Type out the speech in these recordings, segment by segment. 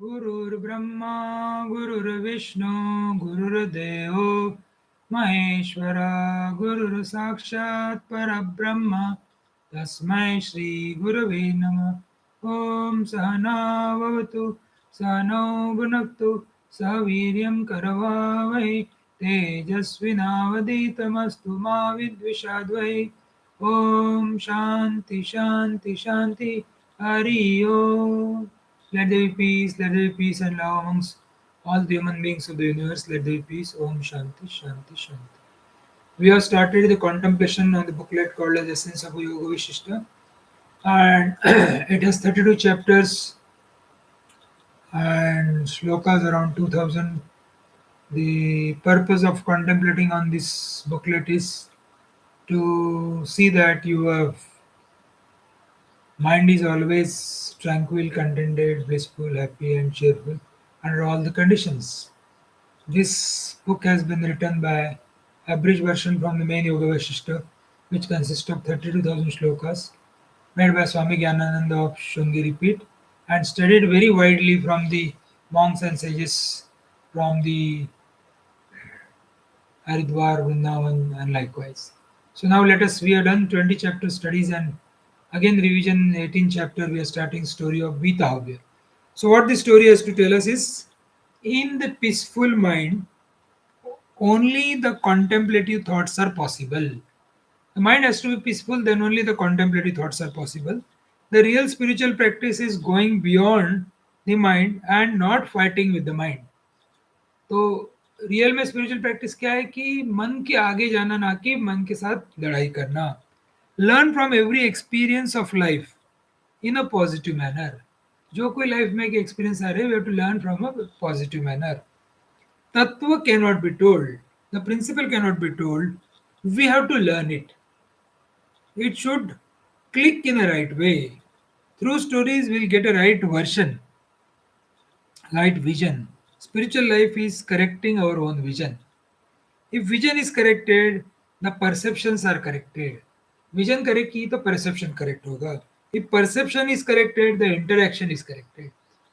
गुरुर्ब्रह्मा गुरुर्विष्णू गुरुर्देवो महेश्वरा गुरुर्साक्षात् परब्रह्म तस्मै श्री गुरवे नमः। ओम सहना भवतु सहनौ भुनक्तु सह वीर्यं करवावहै तेजस्विनावधीतमस्तु मा विद्विषाद्वै। ओम शांति शांति शांति हरि ओम। Let there be peace, let there be peace and love amongst all the human beings of the universe. Let there be peace. Om Shanti, Shanti, Shanti. We have started the contemplation on the booklet called as Essence of Yogaavasishtha, and it has 32 chapters and shlokas around 2000. The purpose of contemplating on this booklet is to see that your mind is always tranquil, contented, blissful, happy, and cheerful under all the conditions. This book has been written by abridged version from the main Yoga Vasishtha, which consists of 32,000 shlokas, made by Swami Gyanananda of Shungiri Peeth, and studied very widely from the monks and sages from the Haridwar, Vrindavan, and likewise. So now we have done 20 chapter studies and again revision 18 chapter, we are starting story of Veetahavya. So what this story has to tell us is, in the peaceful mind, only the contemplative thoughts are possible. The mind has to be peaceful, then only the contemplative thoughts are possible. The real spiritual practice is going beyond the mind and not fighting with the mind. तो real में spiritual practice क्या है कि मन के आगे जाना, ना कि मन के साथ लड़ाई करना. Learn from every experience of life in a positive manner. जो कोई लाइफ में एक एक्सपीरियंस आ रहे हैं, we have to learn from a positive manner. Tattva cannot be told. The principle cannot be told. We have to learn it. It should click in a right way. Through stories, we'll get a right version, right vision. Spiritual life is correcting our own vision. If vision is corrected, the perceptions are corrected. Vision correct की तो perception correct होगा. If perception is corrected, the interaction is corrected.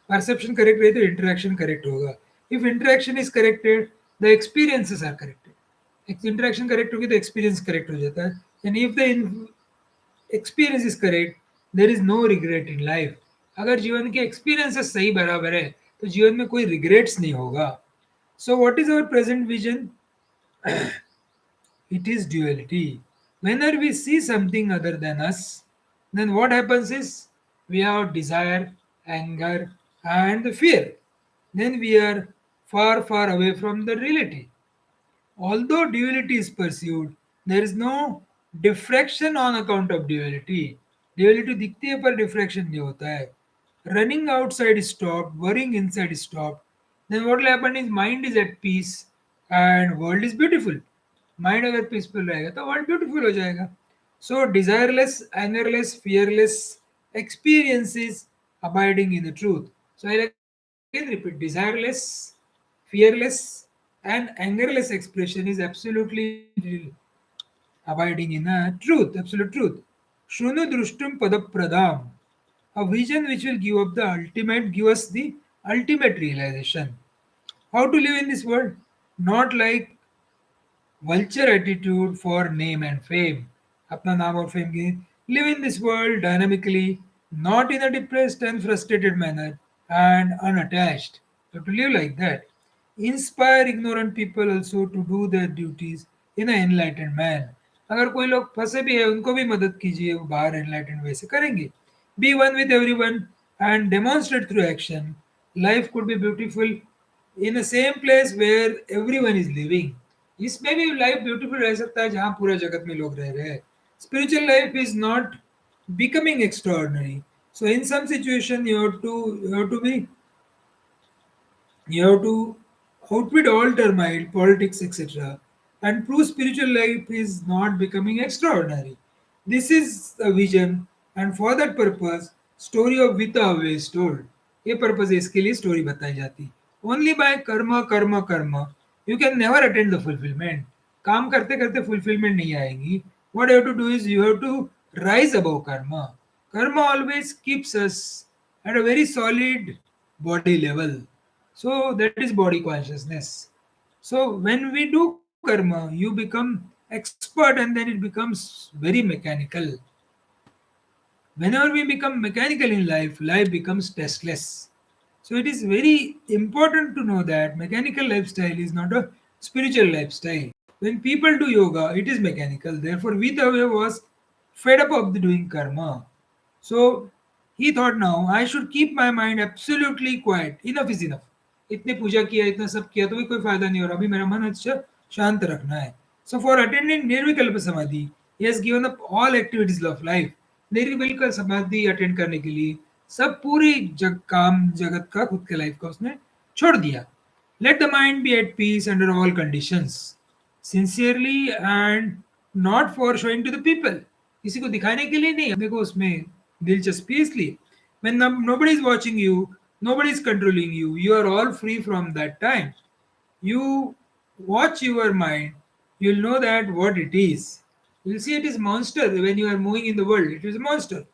Perception correct रहे तो interaction correct होगा. If interaction is corrected, the experiences are corrected. Interaction correct होगी तो experience correct हो जाता है. And if the experience is correct, there is no regret in life. अगर जीवन के experiences सही बराबर है, तो जीवन में कोई regrets नहीं होगा. So what is our present vision? It is duality. Whenever we see something other than us, then what happens is we have desire, anger, and fear. Then we are far, far away from the reality. Although duality is pursued, there is no diffraction on account of duality. Duality दिखती है पर diffraction नहीं होता है. Running outside is stopped, worrying inside is stopped. Then what will happen is mind is at peace and world is beautiful. Mind अगर peaceful रहेगा तो world beautiful हो जाएगा. So desireless, angerless, fearless experiences abiding in the truth. So I'll again repeat: desireless, fearless, and angerless expression is absolutely abiding in a truth, absolute truth. Shrunu drushtum padapradam, a vision which will give us the ultimate realization. How to live in this world? Not like vulture attitude for name and fame. अपना नाम और fame की. Live in this world dynamically, not in a depressed and frustrated manner, and unattached. You have to live like that. Inspire ignorant people also to do their duties in an enlightened man. अगर कोई लोग फंसे भी है, उनको भी मदद कीजिए, वो बाहर enlightened way से करेंगे. Be one with everyone and demonstrate through action. Life could be beautiful in the same place where everyone is living. इसमें भी लाइफ ब्यूटीफुल रह सकता है जहां पूरा जगत में लोग रह रहे हैं. Spiritual life is not becoming extraordinary. So in some situation you have to outwit all turmoil, politics, etc. And prove spiritual life is not becoming extraordinary. This is a vision, and for that purpose, story of Veetahavya is told. ये purpose है, इसके लिए story बताई जाती. Only by karma, karma, karma, you can never attain the fulfillment. काम करते करते fulfillment नहीं आएगी. What you have to do is you have to rise above karma. Karma always keeps us at a very solid body level. So that is body consciousness. So when we do karma, you become expert and then it becomes very mechanical. Whenever we become mechanical in life, life becomes tasteless. So it is very important to know that mechanical lifestyle is not a spiritual lifestyle. When people do yoga, it is mechanical. Therefore, Veetahavya was fed up of the doing karma. So he thought, now I should keep my mind absolutely quiet. Enough is enough. इतने पूजा किया इतना सब किया तो भी कोई फायदा नहीं हो रहा, अभी मेरा मन अच्छा शांत रखना है. So for attending निर्विकल्प समाधि, he has given up all activities of life. निर्विकल्प समाधि अटेंड करने के लिए सब पूरी काम जगत का खुद के लाइफ का उसने छोड़ दिया. Let the mind be at peace under all conditions, sincerely and not for showing to the people. किसी को दिखाने के लिए नहीं, अपने को उसमें दिलचस्पी इसलिए. When nobody is watching you, nobody is controlling you, you are all free from that time. You watch your mind, you'll know that what it is. You'll see it is monster when you are moving in the world. It is a monster.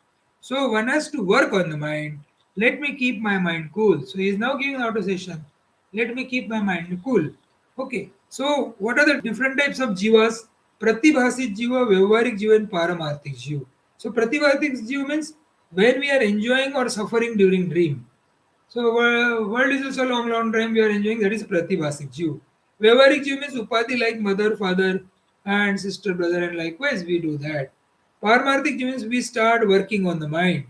So one has to work on the mind. Let me keep my mind cool. So he is now giving out a session. Let me keep my mind cool. Okay. So what are the different types of jivas? Pratibhasit jiva, Vyavaharik jiva, and Paramarthik jiva. So Pratibhasit jiva means when we are enjoying or suffering during dream. So world is also long, long time we are enjoying. That is Pratibhasik Jew. Vyavaharik Jew means Upadi like mother, father, and sister, brother, and likewise we do that. Paramarthik Jew means we start working on the mind.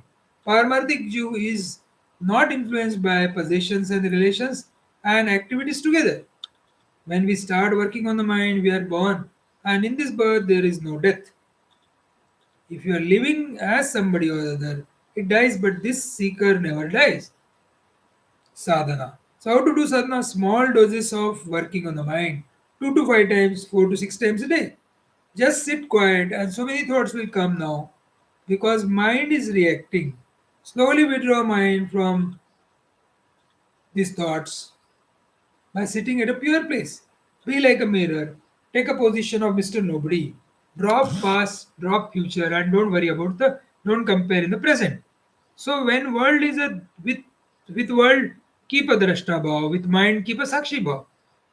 Paramarthik Jew is not influenced by possessions and relations and activities together. When we start working on the mind, we are born, and in this birth there is no death. If you are living as somebody or other, it dies, but this seeker never dies. Sadhana. So, how to do sadhana? Small doses of working on the mind, 2 to 5 times, 4 to 6 times a day. Just sit quiet, and so many thoughts will come now because mind is reacting. Slowly withdraw mind from these thoughts by sitting at a pure place. Be like a mirror. Take a position of Mr. Nobody. Drop past, drop future, and don't worry about the. Don't compare in the present. So when world is a with world, keep a drashta bhav. With mind, keep a sakshi bhav.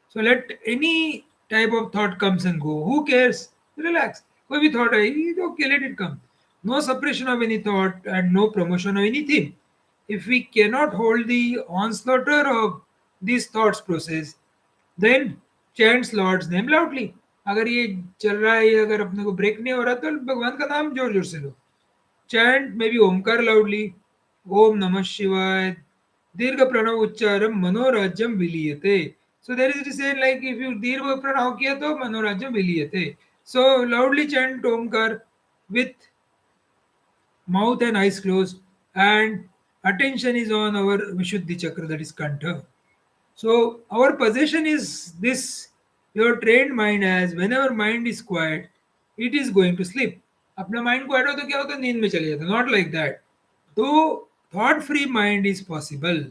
So let any type of thought comes and go. Who cares? Relax. कोई भी thought है, okay, let it come. No suppression of any thought and no promotion of anything. If we cannot hold the onslaught of these thoughts process, then chant Lord's name loudly. अगर ये चल रहा है, अगर अपने को ब्रेक नहीं हो रहा तो भगवान का नाम जोर जोर से लो. Chant maybe Omkar loudly. Om Namah Shivaya. Dirgha Pranav Uchcharam Manorajyam Viliyate. So there is a saying like if you Dirgha Pranav kiya to Manorajyam Viliyate. So loudly chant Omkar with mouth and eyes closed, and attention is on our Vishuddhi Chakra, that is Kantha. So our possession is this. Your trained mind as whenever mind is quiet, it is going to sleep. अपना mind को हटाओ तो क्या होता है, नींद में चले जाता. Not like that. तो thought free mind is possible.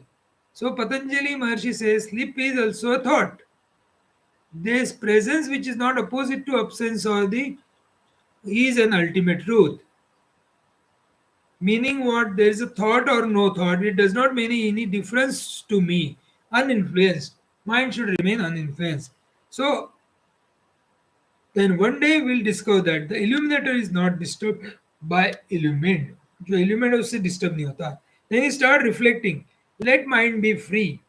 So Patanjali Maharshi से sleep is also a thought. This presence which is not opposite to absence or the is an ultimate truth. Meaning what? There is a thought or no thought. It does not make any difference to me. Uninfluenced. Mind should remain uninfluenced. So then one day we'll discover that the illuminator is not disturbed by illumined. जो illumined है उससे disturb नहीं होता. Then you start reflecting. Let mind be free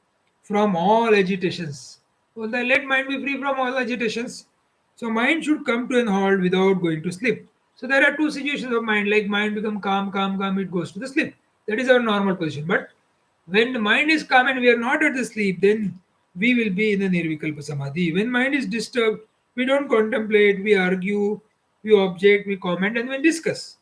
from all agitations. Well, then let mind be free from all agitations. So mind should come to an halt without going to sleep. So there are two situations of mind, like mind become calm, calm, calm, it goes to the sleep. That is our normal position. But when the mind is calm and we are not at the sleep, then we will be in the nirvikalpa samadhi. When mind is disturbed, we don't contemplate, we argue, we object, we comment, and we discuss.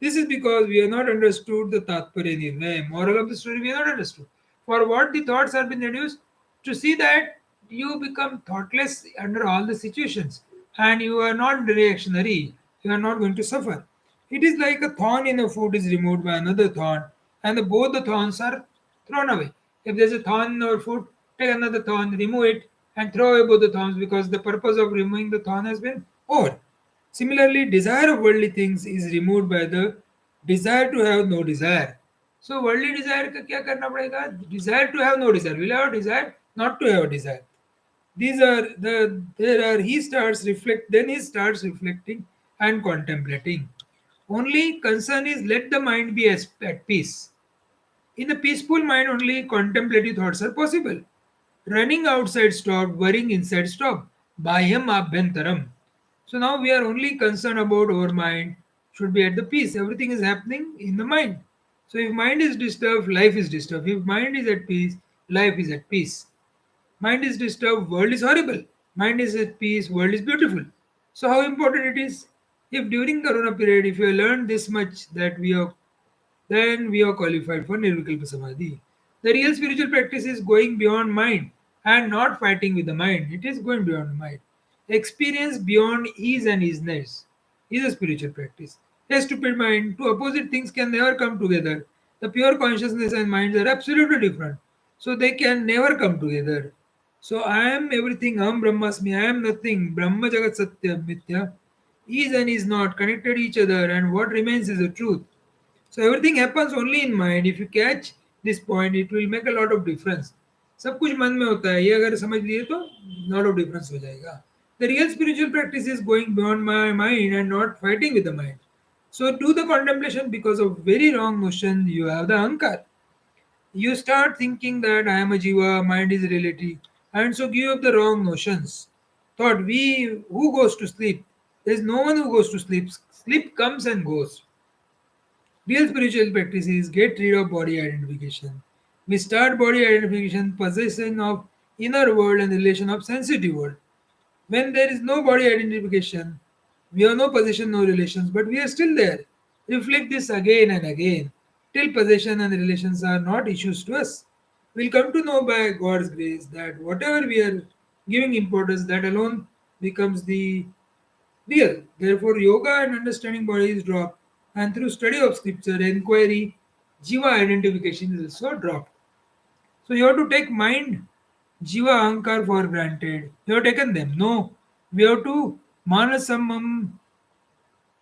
This is because we have not understood the Tatparya Nirnaya. Moral of the story we have not understood. For what the thoughts have been reduced, to see that you become thoughtless under all the situations and you are not reactionary, you are not going to suffer. It is like a thorn in a foot is removed by another thorn, and both the thorns are thrown away. If there's a thorn in our foot, take another thorn, remove it, and throw away both the thorns because the purpose of removing the thorn has been over. Similarly, desire of worldly things is removed by the desire to have no desire. So worldly desire का क्या करना पड़ेगा? Desire to have no desire, will have desire not to have desire. These are there are he starts reflect then he starts reflecting and contemplating. Only concern is let the mind be at peace. In a peaceful mind, only contemplative thoughts are possible. Running outside stopped, worrying inside stopped. Bahyam abhyantaram. So now we are only concerned about our mind should be at the peace. Everything is happening in the mind. So if mind is disturbed, life is disturbed. If mind is at peace, life is at peace. Mind is disturbed, world is horrible. Mind is at peace, world is beautiful. So how important it is? If during Corona period, if you learned this much that we are then we are qualified for Nirvikalpa Samadhi. The real spiritual practice is going beyond mind and not fighting with the mind. It is going beyond the mind. Experience beyond ease and easiness is a spiritual practice. A stupid mind, two opposite things can never come together. The pure consciousness and minds are absolutely different. So they can never come together. So I am everything, Aham Brahmasmi, I am nothing, Brahma Jagat Satya Mithya. Is and is not connected each other, and what remains is the truth. So everything happens only in mind. If you catch this point, it will make a lot of difference. सब कुछ मन में होता है, ये अगर समझ लिए तो lot of difference हो जाएगा. The real spiritual practice is going beyond my mind and not fighting with the mind. So do the contemplation because of very wrong notion you have the ahankar. You start thinking that I am a jiva, mind is reality, and so give up the wrong notions. Thought we who goes to sleep? There is no one who goes to sleep. Sleep comes and goes. Real spiritual practice is get rid of body identification. We start body identification, possession of inner world and relation of sensitive world. When there is no body identification, we have no possession, no relations, but we are still there. Reflect this again and again till possession and relations are not issues to us. We'll come to know by God's grace that whatever we are giving importance, that alone becomes the real. Therefore, yoga and understanding body is dropped, and through study of scripture, inquiry, jiva identification is also dropped. So you have to take mind, jiva, ahankar for granted. You have taken them. No, we have to manasamam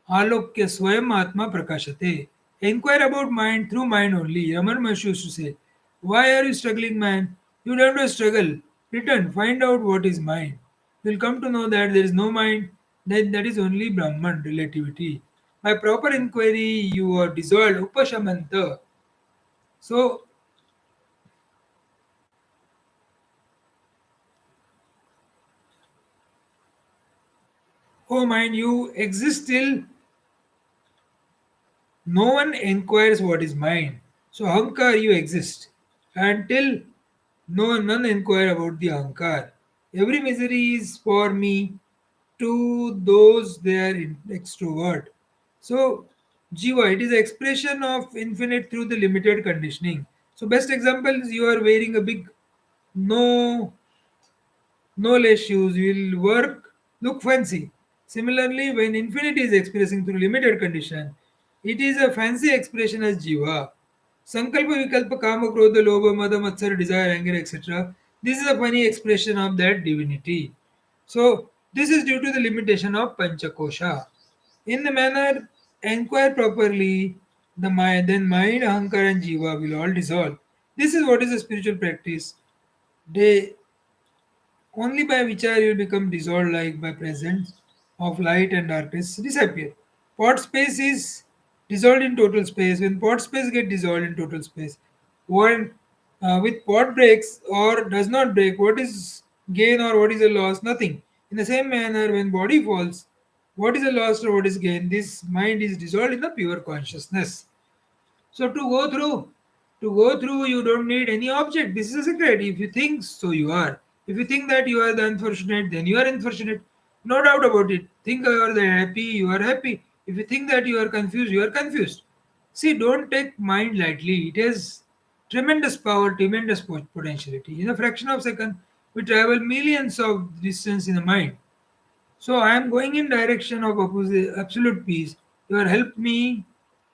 alokya swayam atma prakashate. Inquire about mind through mind only. Raman Maharshi used to say, why are you struggling, man? You don't have to struggle. Return, find out what is mind. You'll come to know that there is no mind, then that is only Brahman, relativity. By proper inquiry, you are dissolved, upashamanta. So, oh mind, you exist till no one inquires what is mind. So, ahankar, you exist. Until none inquire about the ahankar. Every misery is for me to those they are extrovert. So, jiva, it is expression of infinite through the limited conditioning. So, best example is you are wearing a big no no less shoes will work, look fancy. Similarly, when infinity is expressing through limited condition, it is a fancy expression as jiva. Sankalpa, vikalpa, kama, krodha, lobha, mada, matsar, desire, anger, etc. This is a funny expression of that divinity. So, this is due to the limitation of panchakosha. In the manner inquire properly, the mind, then mind, ahankar, and jiva will all dissolve. This is what is a spiritual practice. They only by vichar you become dissolved like by presence of light and darkness disappear. Pot space is dissolved in total space. When pot space get dissolved in total space, one with pot breaks or does not break, what is gain or what is a loss? Nothing. In the same manner, when body falls, what is a loss or what is gain? This mind is dissolved in the pure consciousness. So to go through, you don't need any object. This is a secret. If you think so, you are. If you think that you are the unfortunate, then you are unfortunate. No doubt about it. Think you are the happy, you are happy. If you think that you are confused, you are confused. See, don't take mind lightly. It has tremendous power, tremendous potentiality. In a fraction of a second, we travel millions of distance in the mind. So I am going in direction of opposite, absolute peace. You have helped me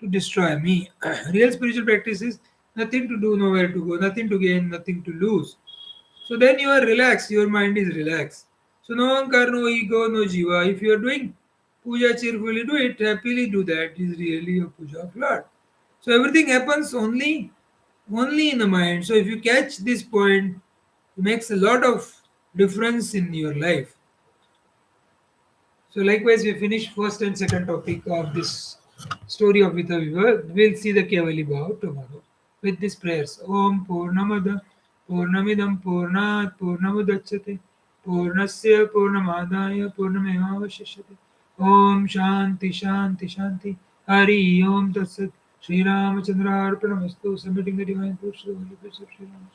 to destroy me. Real spiritual practice is nothing to do, nowhere to go, nothing to gain, nothing to lose. So then you are relaxed, your mind is relaxed. So no ahankar, no ego, no jiva. If you are doing puja cheerfully, do it, happily do that. It is really a puja of Lord. So everything happens only in the mind. So if you catch this point, it makes a lot of difference in your life. So likewise, we finish first and second topic of this story of Veetahavya. We'll see the Kevali Bhav tomorrow with these prayers. Om Purnamada Purnamidam Purnat Purnamudachyate Purnasya Purnamadaya Purnamevavashishyate. Om Shanti Shanti Shanti. Hari Om Tatsat. Sri Ramachandra Arpanamastu. Submitting the divine fruits to the Holy Place of Sri Ram.